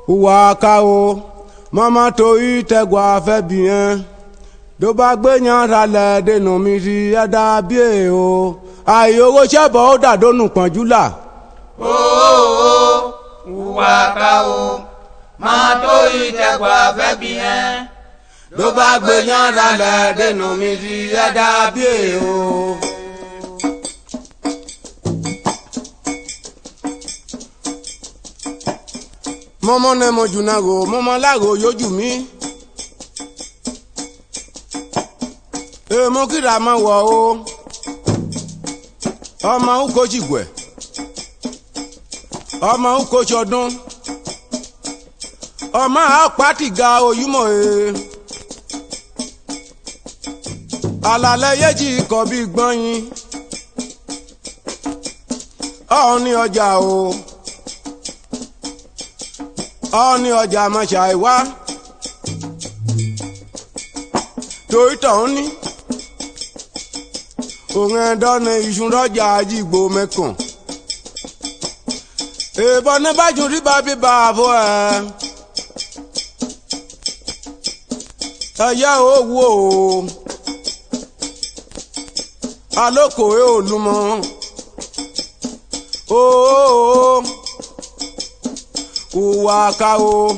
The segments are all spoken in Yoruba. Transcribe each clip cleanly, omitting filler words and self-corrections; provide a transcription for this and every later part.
Waka o, mama to itegwa fe bien. Do ba gbe yan ra le de no mi ri ada bie o. Ai owo sebo o da donu ponju la. Waka o, mama to itegwa fe bien. Do ba gbe yan ra le de no mi ri ada bie o. Momo ne mo junago, momo lago yoju mi. Mo kira ma wo o. Ọmọ uko jigwe. Ọmọ uko chodun. Ọmọ apati ga oyumo e. Alale yeji ko bi gbọnyin. Oni ọjà o. Oni ọjà ma ṣàì wá torí tọ̀hún ní òun ẹ̀dọ́ ní ìṣúnrọ́jà àjígbò mẹ́kàn ìbọn ní bájú rí bá bíbá àbọ̀ ẹ̀yà owó o alókòwé olúmọ Waka o,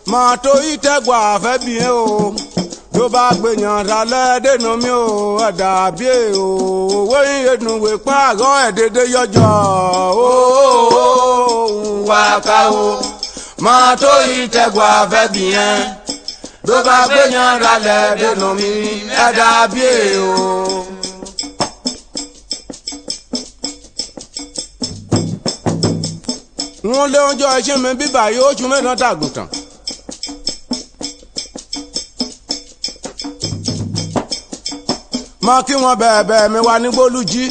ma to itegwa fe bien o. Do ba gbe yan ra le de no mi o, ada bie o. Wo yin enu we pa go edede yojo. Waka o, ma to itegwa fe bien. Do ba gbe yan ra le de no mi, ada bie o. Wọ́n lé ọjọ́ ẹṣin mi bíbà yóò oṣù mẹ́ta tàgùntàn. Mọ kí wọ́n bẹ̀ẹ̀bẹ̀ mi wá ní gbólújí.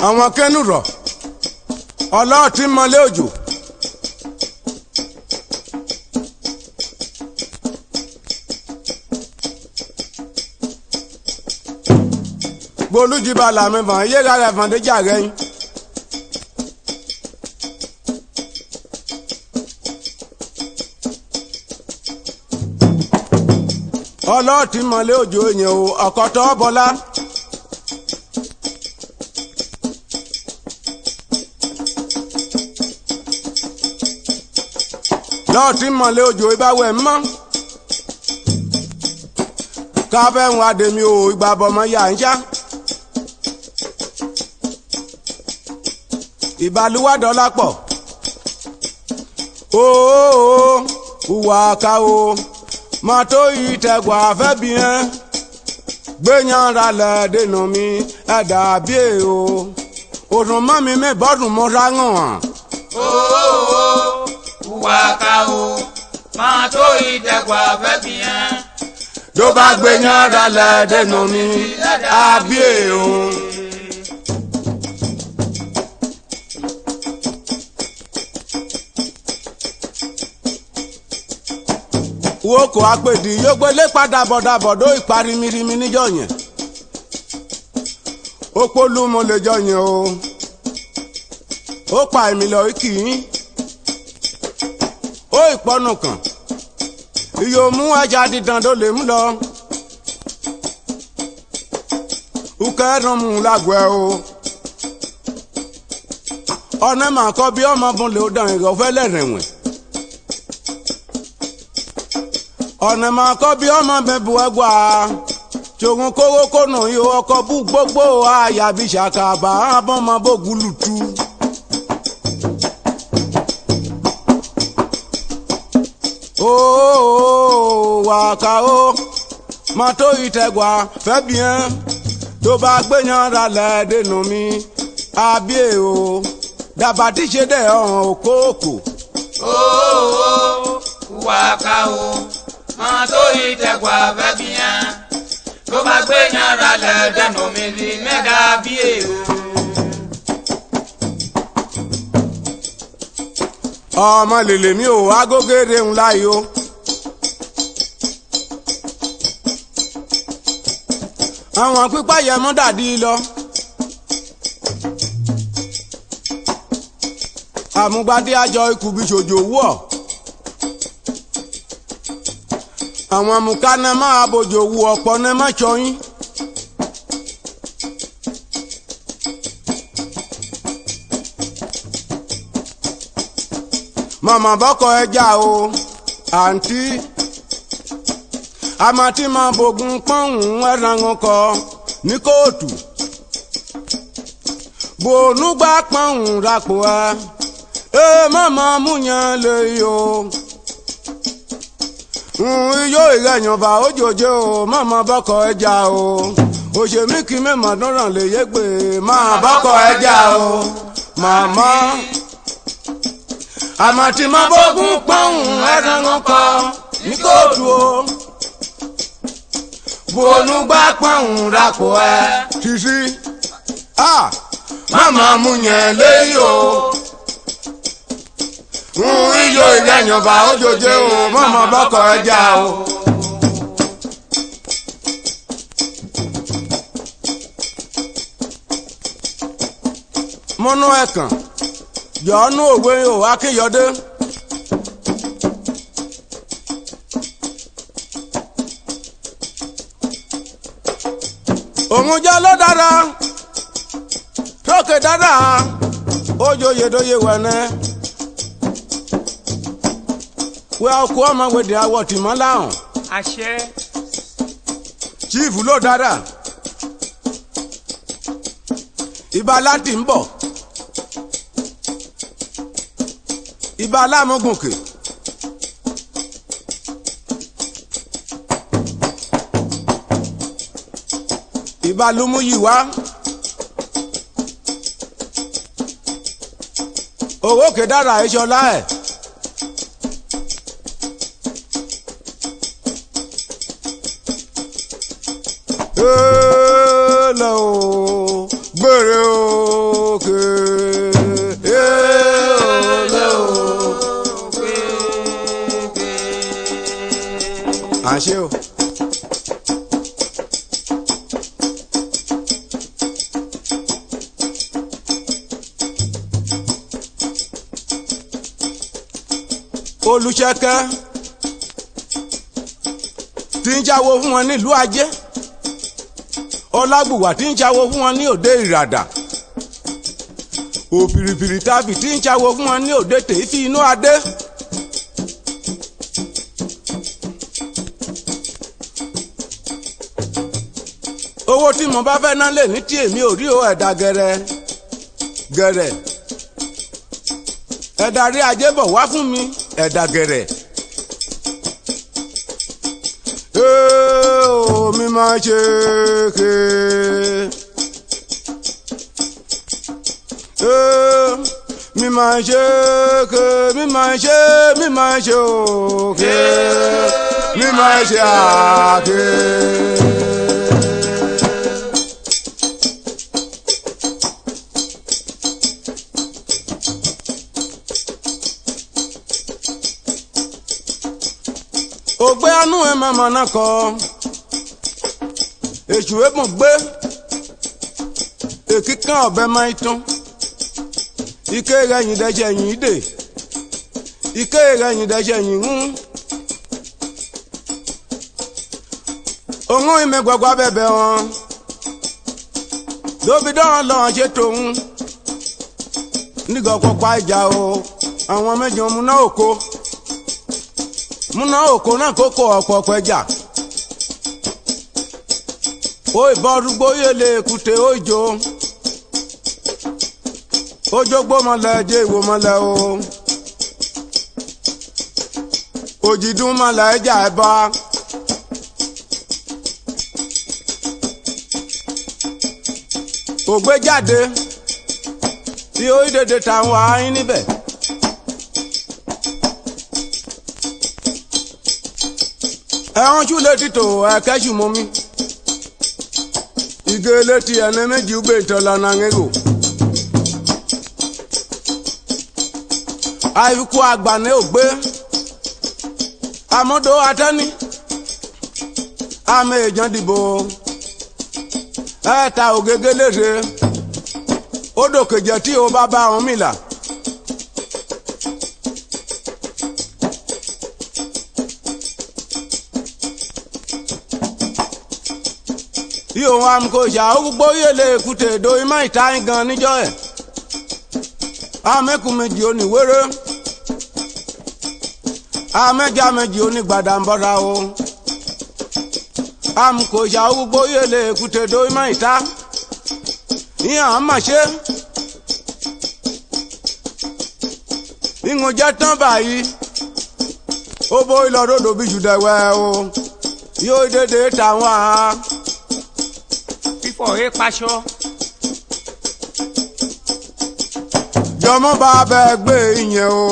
Àwọn kẹ́nu rọ̀ ọlọ́ọ̀tí mọ́lé òjò. Bolújí bá làmì fàn yé rárá fàn dé jà rẹ́yìn. Ọlọ́ọ̀tí mọ̀lé òjò èèyàn o ọ̀kọ̀tọ̀ bọ́lá. Lọ́ọ̀tí mọ̀lé òjò ìbáwẹ̀ mọ́. Káfẹ́ ń wá dèmi o ìgbà bọ̀mọ̀ yà ń ṣá. Ìbálùwà dọ́là pọ̀. Waka o, ma tó ìtẹ̀gbà fẹ́ bien. Gbẹ̀yàn ra lẹ̀ dènà mi, ẹ̀dà bíè o. Òrùn mọ́ mi mi bọ́dùn mo ra hàn. Waka o, ma tó ìtẹ̀gbà fẹ́ bien. Tó bá gbẹ̀yàn ra lẹ̀ dènà mi, ẹ̀dà bíè o. Wo kò apèdì yóò gbélé padà bọ̀dàbọ̀dó ìparí mirimi níjọ́ yẹn. Ó polú mo lè jọ yẹn o. Ó pa èmi lọ kì í. Ó ìpọ́nù kan. Iyò mú ẹja dídán tó lè mú lọ. Ukẹ́rùn mú lágọ̀ẹ́ o. Ọ̀nà màá kọ́ bí ọmọ bùn lè ó dàn ìrọ̀fẹ́ lẹ́rẹ̀wẹ̀n. Ọ̀nà máa kọ́ bí ọmọ bẹ̀bù ẹgbà ṣògùn kóró kónà yóò ọkọ̀ bú gbogbo àyàbí ṣàkàbà àbọ̀mọ bògùlù tu. Waka o, ma tó ìtẹ̀gbà fẹ́ bien. Tó bá gbẹ̀yàn ra lẹ̀ dènà mi, àbíè o. Dàbà tí ṣe dẹ̀ ọ̀hún òkóòkò. Waka o, ma tó ìtẹ̀gbà fẹ́ bien. Tó bá gbẹ̀yàn ra lẹ̀ dènà mi rí mẹ́ta bíè o. Ọmọ lèlè mi ò agógéré ńlá yìí o. Àwọn pípa yẹ mọ́ dàdí lọ. àmúgbádé àjọ ikú bí ṣojú wọ̀ àwọn amúkánẹ máa bójú owó ọ̀pọ̀ ní mẹ́sọ̀yìn. màmá bọ́kọ̀ ẹja o àǹtí àmàtí máa bògùn pọ́ùn ẹran ọkọ ní kóòtù bòónúgbà pọ́ùn rapò ẹ màmá múyàn lè yọ iyó ìrẹ̀yìnbá ojoojú o màmá bọ́kọ̀ ẹja o òṣèmí kí mẹ́mọ̀ dúnràn lè yé gbé máa bọ́kọ̀ ẹja o màmá àmàtí máa bógún pọ́ùn ẹran ọkọ ní kóòtù o bòónúgbà pọ́ùn rapò ẹ títí màmá múyàn lè yọ iyó ìrẹ̀yìnbá ojoojú o màmá bọ́kọ̀ ẹja o. múnú ẹ̀kàn yọ̀ọ́nú òwe o akínyọdé. òun jẹ́ ló dára tókè dára ojoyè dóye wẹ̀nẹ́ wẹ́ ọkọ̀ ọmọ wẹ̀dẹ̀ àwọ̀ tìmọ́ láhùn. àṣẹ. chiefu ló dára ibà láti ń bọ̀ ibà lámúgùnkè ibà lúmúyìwá owó kẹdára ìṣọlá ẹ̀. Hello, gbèrè òkè. Hello, àṣẹ o. Olùṣẹ́kẹ́ tí ń jáwó fún wọn nílùú Ajé. Ọlágbùwà tí ń ṣàwó fún wọn ní òde ìràdà òfìrìfìrì tàbí tí ń ṣàwó fún wọn ní òde tèéfì inú adé. owó tí mo bá fẹ́ ná lè ní tí èmi ò rí o ẹ̀dà gẹ̀rẹ̀ gẹ̀rẹ̀ ẹ̀dà rí ajé bọ̀ wá fún mi ẹ̀dà gẹ̀rẹ̀. Mi máa ṣe ké mi máa ṣe ké mi máa ṣe òkè mi máa ṣe àké. ògbé anú ẹ màmá náà kọ èṣù èbùn gbé èkíkàn ọ̀bẹ máa ń tún ike rẹ̀yìn dẹ́sẹ̀ yìí dè ike rẹ̀yìn dẹ́sẹ̀ yìí ń òun ìmẹ̀gbọ̀gbọ̀ bẹ̀bẹ̀ wọn lóbi dọ́rọ̀ lọ́wọ́n ṣe tòun nígbà pọ̀pá ìjà o àwọn mẹ́jọ múná òkò náà kókó ọ̀pọ̀ pẹ̀jà. ó ìbọrúgbó yẹlẹ èkúté òjò gbómọlẹ jẹ ìwòmọlẹ o òjìdúnmọlẹ ẹjà ẹbá ògbéjáde tí ó ìdèdè táwọn ayin níbẹ̀. ẹ̀hún ṣúlẹ̀ títò ẹ̀kẹ́ṣù mọ́mí. Igele ti ene meji ugbe ntola na ngego. Ayuku agbane ogbe. Amodo atani. Ame ejan dìbò. Ẹ̀ta ògégélére. Odò kejì tí o bá bá wọn mìlà. yóò wá mú kó ṣá gbogbo yẹlẹ èkúté do imá ìta gan níjọ́ ẹ̀ amẹ́kùn méjì oníwéré amẹ́jà méjì onígbàdàmbọ́ra o amkò ṣá gbogbo yẹlẹ èkúté do imá ìta ìyàn á mà ṣe ìwọ̀n jẹ́ tán báyìí ó bó ìlọdọdọ bí jùdẹ̀wẹ̀ o yóò dédé tàwọn àá fífọ̀ ẹ paṣọ. jọmọ bá bẹ gbé ìyẹn o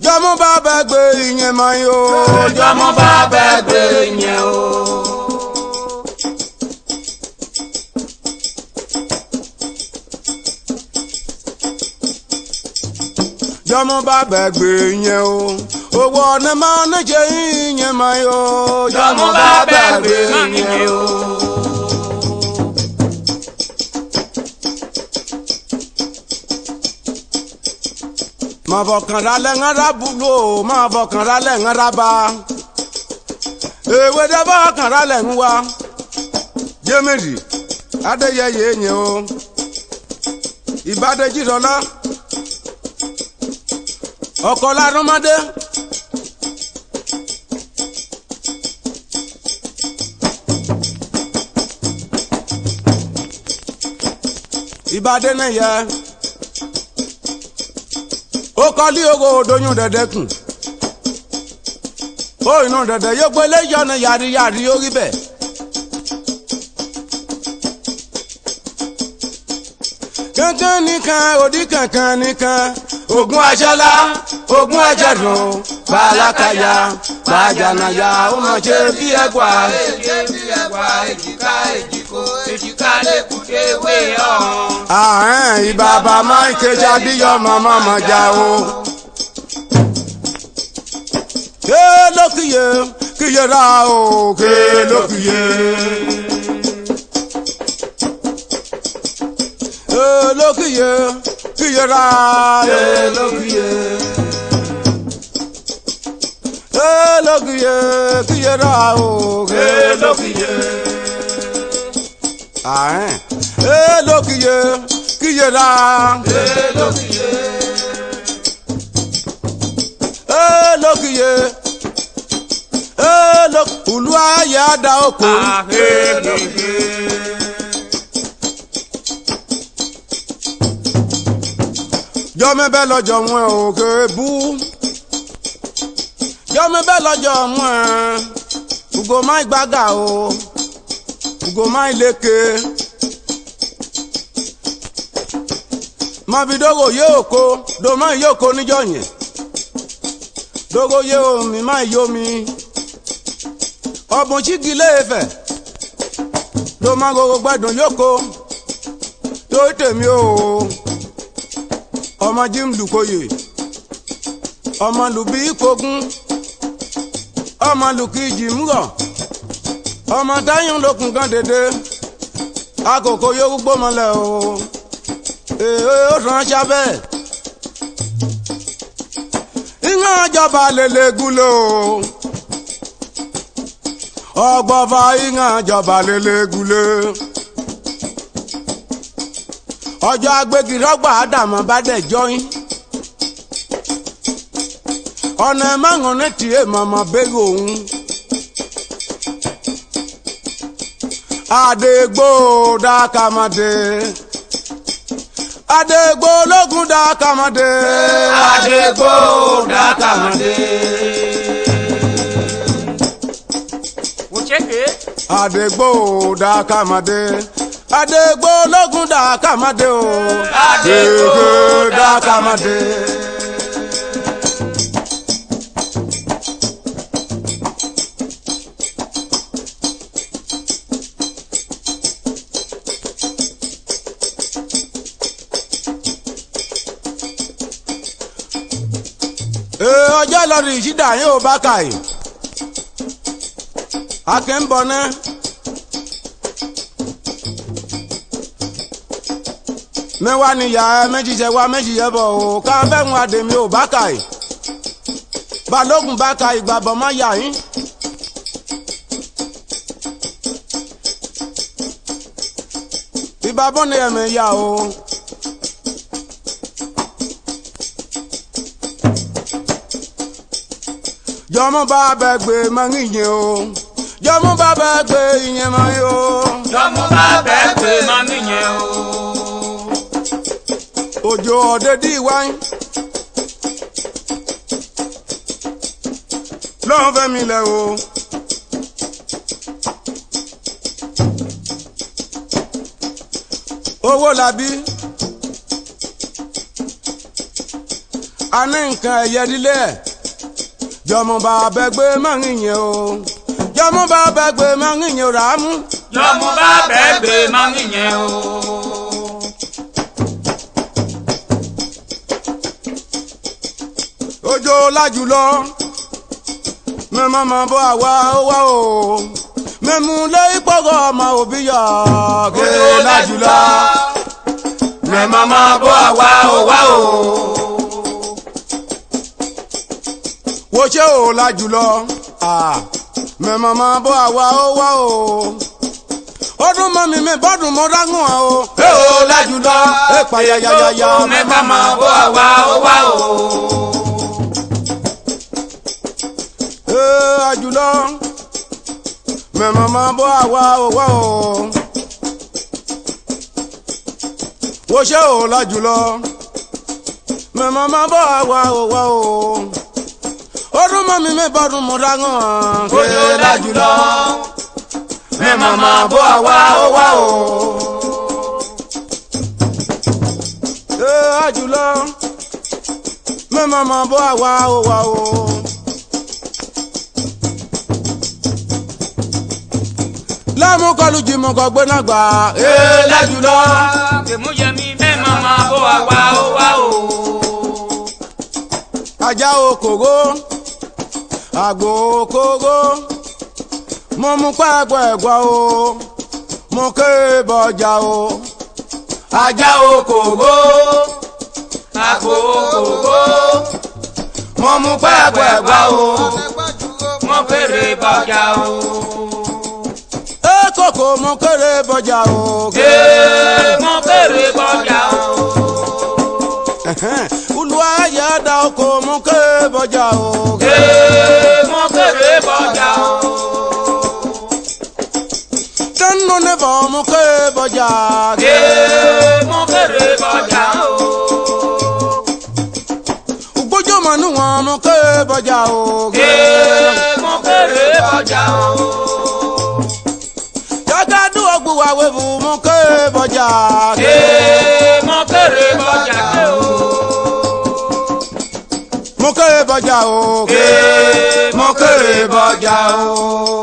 jọmọ bá bẹ gbé ìyẹn mọ yìí o jọmọ bá bẹ gbé ìyẹn o. jọmọ bá bẹ gbé ìyẹn o owó ọ̀nà máa ń jẹ ìyẹn mọ yìí o jọmọ bá bẹ gbé ìyẹn o. máa fọkàn rálẹ̀ ńlára búlò máa fọkàn rálẹ̀ ńlára bá èwe dẹ́ fọkàn rálẹ̀ ń wá jẹ́mẹ̀rì adéyẹyẹ yẹn o ìbádẹ́jì sọlá ọkọ̀ lárúmọdé ìbádẹ́ náà yẹ. Ó kọ́lí owó doyún dẹ̀dẹ̀ kùn ó inú dẹ̀dẹ̀ yóò gbé léyìí ọ̀nà yàrí orí bẹ̀. kankan nìkan òdì kankan nìkan ogun aṣọ́lá ogun ẹ̀jẹ̀dùn bàlákàyà bàjànàyà ó mọ̀ ṣe bí ẹ̀gbà. èjìká èjìkó èjìká lẹ́kùté wé ọ̀hún. ìbàbà máa ń kejì adíyọ màmá màjà o. ké lókìyè kíyè ra o ké lókìyè. lókìyè kíyè ra lókìyè. lókìyè kíyè ra o ké lókìyè. lókìyè kíyè ra. lókìyè. lókìyè. Olú ayé àdá oko. Jọ́mi bẹ́ẹ̀ lọ́jọ́ wọn òkè bú. Jọ́mi bẹ́ẹ̀ lọ́jọ́ wọn. Ugo máa gbága o. Ugo máa léke. Mọ̀bí dógò yé òko. Dòmọ́ yé òko níjọ́ yẹn. Dógò yé omi máa yó mi. Ọ̀bùn chígi léèfẹ̀. Dòmọ́ gbogbo gbẹ́dùn yóko. Tó tèmi o. Ọmọ Jim Lukoye. Ọmọ Lubi Kogun. Ọmọ Lukiji Múrọ̀. Ọmọ Táyún lókun kan dédé. Àkókò yóò gbó mọ́lẹ̀ o. Ó ràn sábẹ́. Ìyá ìjọba lélẹ́gúlé o. Ọgbọ́fà ìyá ìjọba lélẹ́gúlé. Ọjọ́ agbégirọ́gbà Ádámọ̀ bá dẹ̀ jọyín. Ọ̀nà ẹ̀mọ́rún ní tìé mọ̀mọ́ bẹ́rù òun. Àdègbò dákàmọ́dé. Àdègbò ológun dákàmọ́dé. Àdègbò dákàmọ́dé. Àdègbò dákàmọ́dé. Àdègbò ológun dákàmọ́dé o. Àdègbò dákàmọ́dé. Ọjọ́ lọ́rọ̀ ìṣídà yóò bá kàì. Akẹ́ ń bọ̀ náà. Mẹ́wàá ni ìyá méjì jẹ wá méjì yẹ bọ̀ o ká fẹ́hùn àdèmí ò bá kàì. Balógun bá kàì gbàbọ̀ mọ́ yà yín. babọ́ ni ẹ̀mí yá o. Jọmọ bá bẹ gbé máa ń yìn o. Jọmọ bá bẹ gbé ìyẹn máa yó. Jọmọ bá bẹ gbé máa ń yìn o. Òjò ọ̀dẹ́dí wáyé. Lọ́wọ́ fẹ́ mi lẹ̀ o. Owó làbí. A ní nǹkan ẹ̀yẹ dílé ẹ̀. Jọmọ bá bẹ gbé máa ń yìn o. Jọmọ bá bẹ gbé máa ń yìn o ràámú. Jọmọ bá bẹ gbé máa ń yìn o. Òjò lájùlọ. Mẹ́mọ́ máa bọ́ àwa ó wá o. Mẹ́mú lé ìpọ́gọ́ ọmọ òbí yọ. Òjò lájùlọ. Mẹ́mọ́ máa bọ́ àwa ó wá o. Wo ṣé o lájùlọ. Mẹ́mọ́ máa bọ́ àwa ó wá o. Ọdún mọ́ mi bọ́dún mọ́ dágùn à o. Òjò lájùlọ. Ẹ pa yayayaya. Mẹ́mọ́ máa bọ́ àwa ó wá o. Àjùlọ mẹ́mọ́ máa bọ́ àwa òwá o. Wo ṣé o lájùlọ mẹ́mọ́ máa bọ́ àwa òwá o. Ọdún mọ́ mi bọ́dún mọ́ dágùn à. Òjò lájùlọ. Mẹ́mọ́ máa bọ́ àwa ó wá o. Àjùlọ mẹ́mọ́ máa bọ́ àwa òwá o. Lámú kọlu jìmọ̀ kọ gbé náà gbà. Lájùlọ. Kèmú yẹmi mẹ́mọ́ máa bọ́ àwa ó wá o. Ajá okògó àgbò okògó mo mú pẹ́ẹ́pẹ́ ẹ̀gbọ́ o mo ké bọjà o. Ajá okògó àgbò okògó mo mú pẹ́ẹ́pẹ́ ẹ̀gbọ́ o mo kéré bọjà o. Kòkó mo kéré bọjà o. Mo kéré bọjà o. Olúwa yẹ da oko mo ké bọjà o. Mo kéré bọjà o. Tẹnu níbọ̀ mo ké bọjà. Mo kéré bọjà o. Ògbójó mọ̀ níwọ̀n mo ké bọjà o. Mo kéré bọjà o. Jọ́gádùn ọgbù wa wẹ̀bù mo ké bọjà. Mo kéré bọjà o. Mo ké bọjà o. Mo kéré bọjà o.